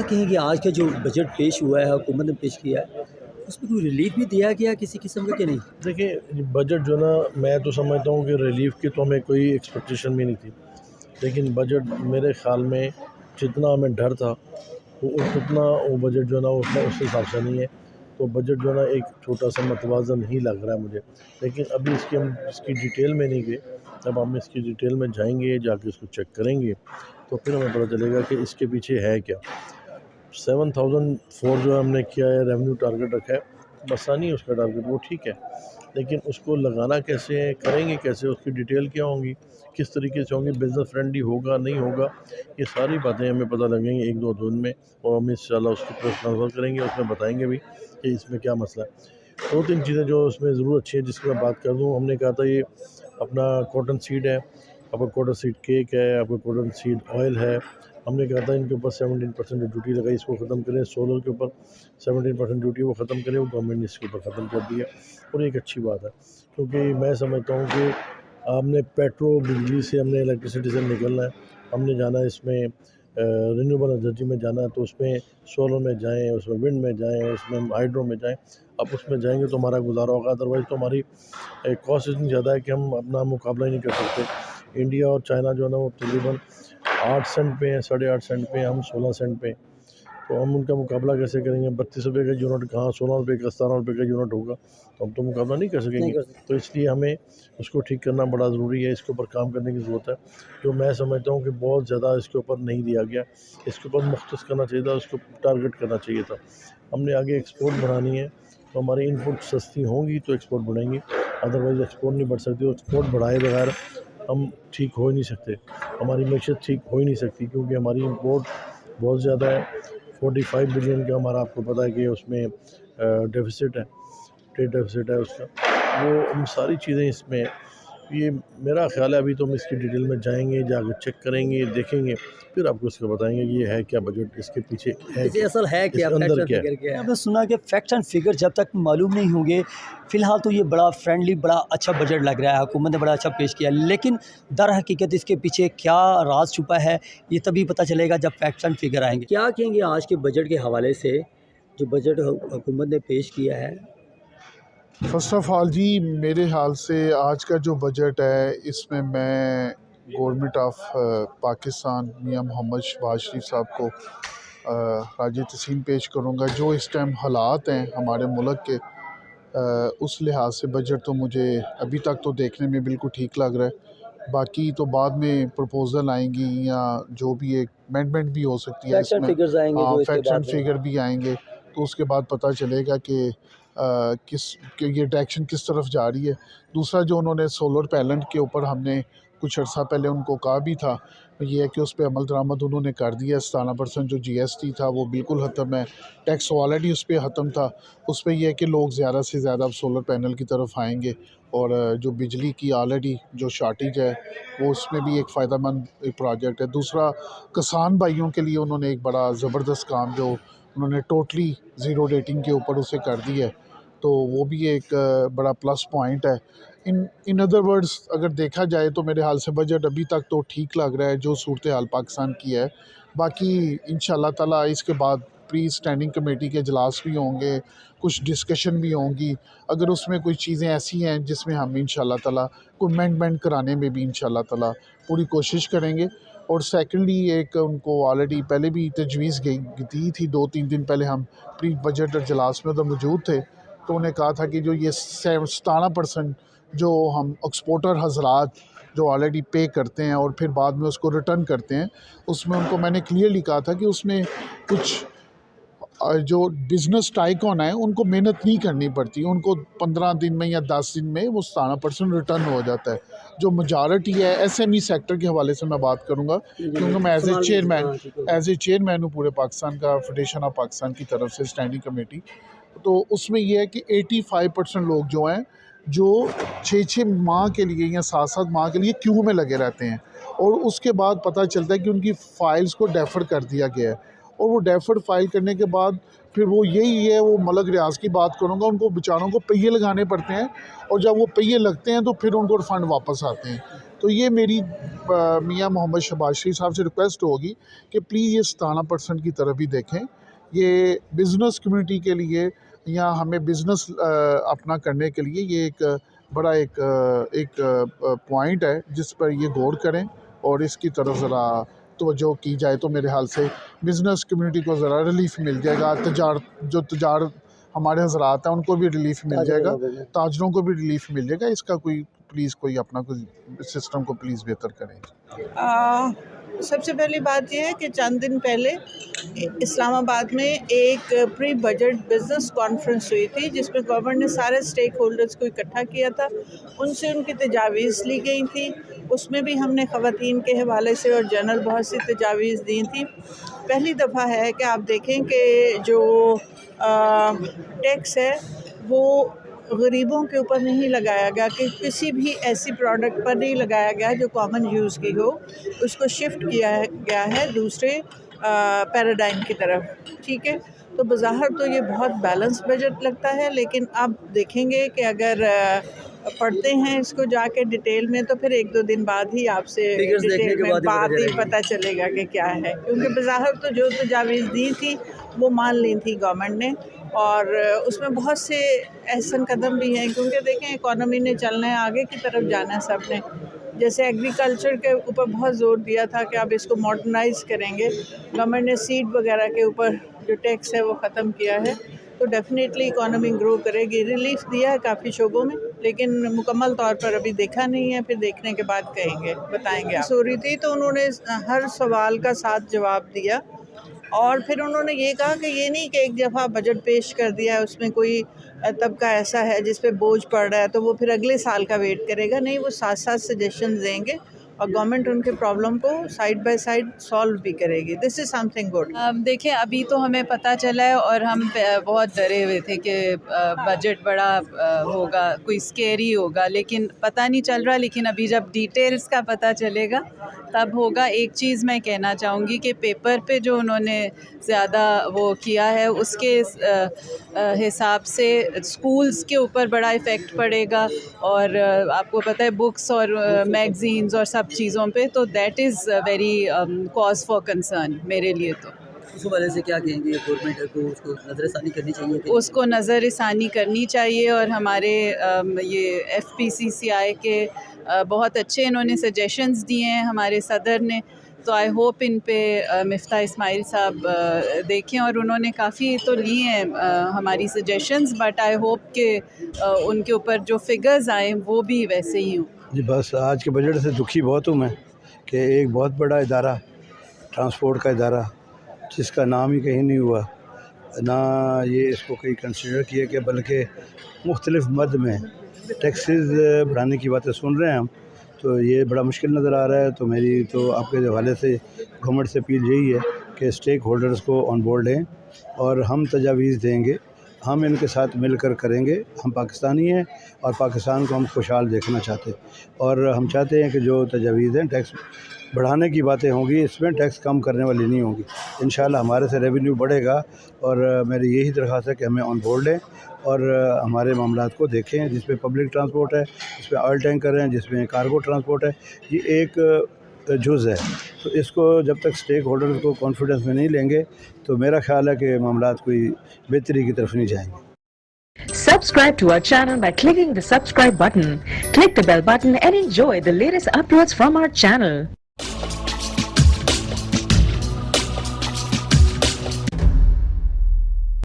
کہیں گے آج کا جو بجٹ پیش ہوا ہے حکومت نے پیش کیا ہے اس میں کوئی ریلیف بھی دیا گیا کسی قسم کا کہ نہیں؟ دیکھیں بجٹ جو نا میں تو سمجھتا ہوں کہ ریلیف کی تو ہمیں کوئی ایکسپیکٹیشن بھی نہیں تھی، لیکن بجٹ میرے خیال میں جتنا ہمیں ڈر تھا اتنا وہ بجٹ جو ہے نا اس حساب سے نہیں ہے، تو بجٹ جو ہے نا ایک چھوٹا سا متوازن ہی لگ رہا ہے مجھے، لیکن ابھی ہم اس کی ڈیٹیل میں نہیں گئے، جب ہم اس کی ڈیٹیل میں جائیں گے جا کے اس کو چیک کریں گے تو پھر ہمیں پتہ چلے گا کہ اس کے پیچھے ہے کیا۔ 7004 جو ہم نے کیا ہے ریونیو ٹارگٹ رکھا ہے، بسانی اس کا ٹارگٹ وہ ٹھیک ہے، لیکن اس کو لگانا کیسے ہے، کریں گے کیسے، اس کی ڈیٹیل کیا ہوں گی، کس طریقے سے ہوں گی، بزنس فرینڈلی ہوگا نہیں ہوگا، یہ ساری باتیں ہمیں پتہ لگیں گی ایک دو دن میں، اور ہم انشاءاللہ اس کی پریس کانفرنس کریں گے، اس میں بتائیں گے بھی کہ اس میں کیا مسئلہ ہے۔ دو تین چیزیں جو اس میں ضرور اچھی ہیں جس کی میں بات کر دوں، ہم نے کہا تھا یہ اپنا کاٹن سیڈ ہے، آپ کا کاٹن سیڈ کیک ہے، آپ کا کاٹن سیڈ آئل ہے، ہم نے کہا تھا ان کے اوپر 17% جو ڈیوٹی لگائی اس کو ختم کریں، سولر کے اوپر 17% ڈیوٹی وہ ختم کریں، وہ گورنمنٹ نے اس کے اوپر ختم کر دی ہے، اور ایک اچھی بات ہے، کیونکہ میں سمجھتا ہوں کہ ہم نے پیٹرو بجلی سے ہم نے الیکٹریسٹی سے نکلنا ہے، ہم نے جانا ہے اس میں رینیوبل انرجی میں جانا ہے، تو اس میں سولر میں جائیں، اس میں ونڈ میں جائیں، اس میں ہائیڈرو میں جائیں، اب اس میں جائیں گے تو ہمارا گزارا ہوگا، ادروائز تو ہماری کاسٹ اتنی زیادہ ہے کہ ہم اپنا مقابلہ ہی نہیں کر سکتے۔ انڈیا اور چائنا جو ہے نا وہ تقریباً 8 سینٹ پہ ہیں، 8.5 سینٹ پہ ہیں، ہم 16 سینٹ پہ ہیں، تو ہم ان کا مقابلہ کیسے کریں گے؟ 32 روپے کا یونٹ کہاں 16 روپے کا 17 روپے کا یونٹ ہوگا، تو ہم تو مقابلہ نہیں کر سکیں گے، تو اس لیے ہمیں اس کو ٹھیک کرنا بڑا ضروری ہے، اس کے اوپر کام کرنے کی ضرورت ہے، جو میں سمجھتا ہوں کہ بہت زیادہ اس کے اوپر نہیں دیا گیا، اس کے اوپر مختص کرنا چاہیے تھا، اس کو ٹارگٹ کرنا چاہیے تھا۔ ہم نے آگے ایکسپورٹ بڑھانی ہے، تو ہماری ان پٹ سستی ہوں گی تو ایکسپورٹ بڑھیں گی، ادروائز ایکسپورٹ نہیں بڑھ سکتی، اور ایکسپورٹ بڑھائے بغیر ہم ٹھیک ہو ہی نہیں سکتے، ہماری معیشت ٹھیک ہو ہی نہیں سکتی، کیونکہ ہماری امپورٹ بہت زیادہ ہے، 45 بلین کا ہمارا، آپ کو پتہ ہے کہ اس میں ڈیفیسٹ ہے، ٹریڈ ڈیفیسٹ ہے اس کا، وہ ہم ساری چیزیں اس میں، یہ میرا خیال ہے ابھی تو ہم اس کی ڈیٹیل میں جائیں گے، جا کے چیک کریں گے، دیکھیں گے، پھر آپ کو اس کو بتائیں گے کہ یہ ہے کیا بجٹ، اس کے پیچھے ہے کیا، اصل ہے اس کیا، کے اندر کیا ہے۔ فگر کیا ہے؟ ہم نے سنا کہ فیکٹس اینڈ فگر جب تک معلوم نہیں ہوں گے، فی الحال تو یہ بڑا فرینڈلی بڑا اچھا بجٹ لگ رہا ہے، حکومت نے بڑا اچھا پیش کیا، لیکن در حقیقت اس کے پیچھے کیا راز چھپا ہے یہ تبھی پتہ چلے گا جب فیکٹس اینڈ فگر آئیں گے۔ کیا کہیں گے آج کے بجٹ کے حوالے سے جو بجٹ حکومت نے پیش کیا ہے؟ فرسٹ آف آل جی، میرے حال سے آج کا جو بجٹ ہے اس میں گورنمنٹ آف پاکستان میاں محمد شہباز شریف صاحب کو خراج تحسین پیش کروں گا۔ جو اس ٹائم حالات ہیں ہمارے ملک کے، اس لحاظ سے بجٹ تو مجھے ابھی تک تو دیکھنے میں بالکل ٹھیک لگ رہا ہے، باقی تو بعد میں پروپوزل آئیں گی یا جو بھی ایک امینڈمنٹ بھی ہو سکتی ہے اس میں، فیکٹس اینڈ فگر بھی آئیں گے، تو اس کے بعد پتہ چلے گا کہ کہ یہ ڈائریکشن کس طرف جا رہی ہے۔ دوسرا جو انہوں نے سولر پینل کے اوپر ہم نے کچھ عرصہ پہلے ان کو کہا بھی تھا، یہ ہے کہ اس پہ عمل درآمد انہوں نے کر دیا ہے، 17% جو جی ایس ٹی تھا وہ بالکل ختم ہے، ٹیکس آلریڈی اس پہ ختم تھا، اس پہ یہ ہے کہ لوگ زیادہ سے زیادہ اب سولر پینل کی طرف آئیں گے، اور جو بجلی کی آلریڈی جو شارٹیج ہے وہ اس میں بھی ایک فائدہ مند ایک پروجیکٹ ہے۔ دوسرا کسان بھائیوں کے لیے انہوں نے ایک بڑا زبردست کام جو انہوں نے ٹوٹلی زیرو ریٹنگ کے اوپر اسے کر دی ہے، تو وہ بھی ایک بڑا پلس پوائنٹ ہے۔ ان ادر ورڈز اگر دیکھا جائے تو میرے حال سے بجٹ ابھی تک تو ٹھیک لگ رہا ہے جو صورتحال پاکستان کی ہے، باقی انشاءاللہ تعالیٰ اس کے بعد پری اسٹینڈنگ کمیٹی کے اجلاس بھی ہوں گے، کچھ ڈسکشن بھی ہوں گی، اگر اس میں کوئی چیزیں ایسی ہیں جس میں ہم انشاءاللہ تعالیٰ کوئی امینڈمنٹ کرانے میں بھی انشاءاللہ تعالیٰ پوری کوشش کریں گے۔ اور سیکنڈلی ایک ان کو آلریڈی پہلے بھی تجویز دی تھی، 2-3 دن پہلے ہم پری بجٹ اجلاس میں ادھر موجود تھے، تو انہیں کہا تھا کہ جو یہ 17% جو ہم ایکسپورٹر حضرات جو آلریڈی پے کرتے ہیں اور پھر بعد میں اس کو ریٹرن کرتے ہیں، اس میں ان کو میں نے کلیئرلی کہا تھا کہ اس میں کچھ جو بزنس ٹائکون ہیں ان کو محنت نہیں کرنی پڑتی، ان کو 15 دن میں یا 10 دن میں وہ 17% ریٹرن ہو جاتا ہے۔ جو میجارٹی ہے ایس ایم ای سیکٹر کے حوالے سے میں بات کروں گا، کیونکہ میں ایز اے چیئرمین ہوں پورے پاکستان کا، فیڈریشن آف پاکستان کی طرف سے اسٹینڈنگ کمیٹی، تو اس میں یہ ہے کہ 85% لوگ جو ہیں جو 6 ماہ کے لیے یا 7 ماہ کے لیے کیو میں لگے رہتے ہیں، اور اس کے بعد پتہ چلتا ہے کہ ان کی فائلز کو ڈیفر کر دیا گیا ہے، اور وہ ڈیفر فائل کرنے کے بعد پھر وہ یہی ہے، وہ ملک ریاض کی بات کروں گا، ان کو بیچاروں کو پہیے لگانے پڑتے ہیں، اور جب وہ پہیے لگتے ہیں تو پھر ان کو فنڈ واپس آتے ہیں۔ تو یہ میری میاں محمد شہباز شریف صاحب سے ریکویسٹ ہوگی کہ پلیز یہ 17% کی طرف بھی دیکھیں. یہ بزنس کمیونٹی کے لیے یا ہمیں بزنس اپنا کرنے کے لیے یہ ایک بڑا ایک پوائنٹ ہے جس پر یہ غور کریں اور اس کی طرف ذرا توجہ کی جائے تو میرے حال سے بزنس کمیونٹی کو ذرا ریلیف مل جائے گا. تجارت ہمارے حضرات ہیں ان کو بھی ریلیف مل جائے گا, تاجروں کو بھی ریلیف مل جائے گا. اس کا کوئی اپنا کوئی سسٹم کو پلیز بہتر کریں. سب سے پہلی بات یہ ہے کہ چند دن پہلے اسلام آباد میں ایک پری بجٹ بزنس کانفرنس ہوئی تھی جس میں گورنمنٹ نے سارے اسٹیک ہولڈرز کو اکٹھا کیا تھا. ان سے ان کی تجاویز لی گئی تھیں. اس میں بھی ہم نے خواتین کے حوالے سے اور جنرل بہت سی تجاویز دی تھیں. پہلی دفعہ ہے کہ آپ دیکھیں کہ جو ٹیکس ہے وہ غریبوں کے اوپر نہیں لگایا گیا, کہ کسی بھی ایسی پروڈکٹ پر نہیں لگایا گیا جو کامن یوز کی ہو. اس کو شفٹ کیا گیا ہے دوسرے پیراڈائم کی طرف. ٹھیک ہے, تو بظاہر تو یہ بہت بیلنس بجٹ لگتا ہے, لیکن اب دیکھیں گے کہ اگر پڑھتے ہیں اس کو جا کے ڈیٹیل میں تو پھر 1-2 دن بعد ہی آپ سے ڈیٹیل میں بات ہی پتہ چلے گا کہ کیا ہے. کیونکہ بظاہر تو جو تجاویز دی تھی وہ مان لی تھی گورنمنٹ نے, اور اس میں بہت سے احسن قدم بھی ہیں. کیونکہ دیکھیں اکانومی نے چلنا ہے, آگے کی طرف جانا ہے سب نے. جیسے ایگریکلچر کے اوپر بہت زور دیا تھا کہ آپ اس کو ماڈرنائز کریں گے. گورنمنٹ نے سیڈ وغیرہ کے اوپر جو ٹیکس ہے وہ ختم کیا ہے, تو ڈیفینیٹلی اکانومی گرو کرے گی. ریلیف دیا ہے کافی شعبوں میں, لیکن مکمل طور پر ابھی دیکھا نہیں ہے. پھر دیکھنے کے بعد کہیں گے, بتائیں گے. ہو رہی تھی تو انہوں نے ہر سوال کا 7 جواب دیا, اور پھر انہوں نے یہ کہا کہ یہ نہیں کہ ایک دفعہ بجٹ پیش کر دیا ہے اس میں کوئی طبقہ ایسا ہے جس پہ بوجھ پڑ رہا ہے تو وہ پھر اگلے سال کا ویٹ کرے گا. نہیں, وہ 7 سجیشنز دیں گے اور گورنمنٹ ان کے پرابلم کو سائڈ بائی سائڈ سالو بھی کرے گی. دس از سم تھنگ گڈ. دیکھیں ابھی تو ہمیں پتہ چلا ہے اور ہم بہت ڈرے ہوئے تھے کہ بجٹ بڑا ہوگا, کوئی اسکیری ہوگا, لیکن پتہ نہیں چل رہا. لیکن ابھی جب ڈیٹیلز کا پتہ چلے گا تب ہوگا. ایک چیز میں کہنا چاہوں گی کہ پیپر پہ جو انہوں نے زیادہ وہ کیا ہے اس کے حساب سے اسکولز کے اوپر بڑا افیکٹ پڑے گا, اور آپ کو پتہ ہے بکس اور میگزینز اور سب چیزوں پہ, تو that is very cause for concern میرے لیے. تو اس حوالے سے کیا کہیں گے, گورنمنٹ کو اس کو نظر ثانی کرنی چاہیے؟ اس کو نظر ثانی کرنی چاہیے, اور ہمارے یہ FPCCI کے بہت اچھے انہوں نے سجیشنز دیے ہیں ہمارے صدر نے. تو آئی ہوپ ان پہ مفتاح اسماعیل صاحب دیکھیں, اور انہوں نے کافی تو لی ہیں ہماری سجیشنز, بٹ آئی ہوپ کہ ان کے اوپر جو فگرز آئیں وہ بھی ویسے ہی ہوں. جی بس آج کے بجٹ سے دکھی بہت ہوں میں کہ ایک بہت بڑا ادارہ, ٹرانسپورٹ کا ادارہ, جس کا نام ہی کہیں نہیں ہوا, نہ یہ اس کو کہیں کنسیڈر کیا کہ بلکہ مختلف مد میں ٹیکسز بڑھانے کی باتیں سن رہے ہیں ہم, تو یہ بڑا مشکل نظر آ رہا ہے. تو میری تو آپ کے حوالے سے گورنمنٹ سے اپیل یہی ہے کہ اسٹیک ہولڈرز کو آن بورڈ لیں, اور ہم تجاویز دیں گے, ہم ان کے ساتھ مل کر کریں گے. ہم پاکستانی ہیں اور پاکستان کو ہم خوشحال دیکھنا چاہتے ہیں, اور ہم چاہتے ہیں کہ جو تجاویز ہیں ٹیکس بڑھانے کی باتیں ہوں گی, اس میں ٹیکس کم کرنے والی نہیں ہوں گی. انشاءاللہ ہمارے سے ریونیو بڑھے گا, اور میری یہی درخواست ہے کہ ہمیں آن بورڈ لیں اور ہمارے معاملات کو دیکھیں, جس پہ پبلک ٹرانسپورٹ ہے, جس پہ آئل ٹینکر ہیں, جس میں کارگو ٹرانسپورٹ ہے. یہ ایک جز ہے, تو اس کو جب تک اسٹیک ہولڈرز کو کانفیڈنس میں نہیں لیں گے تو میرا خیال ہے کہ معاملات کوئی بہتری کی طرف نہیں جائیں گے. Subscribe to our channel by clicking the subscribe button. Click the bell button and enjoy the latest uploads from our channel.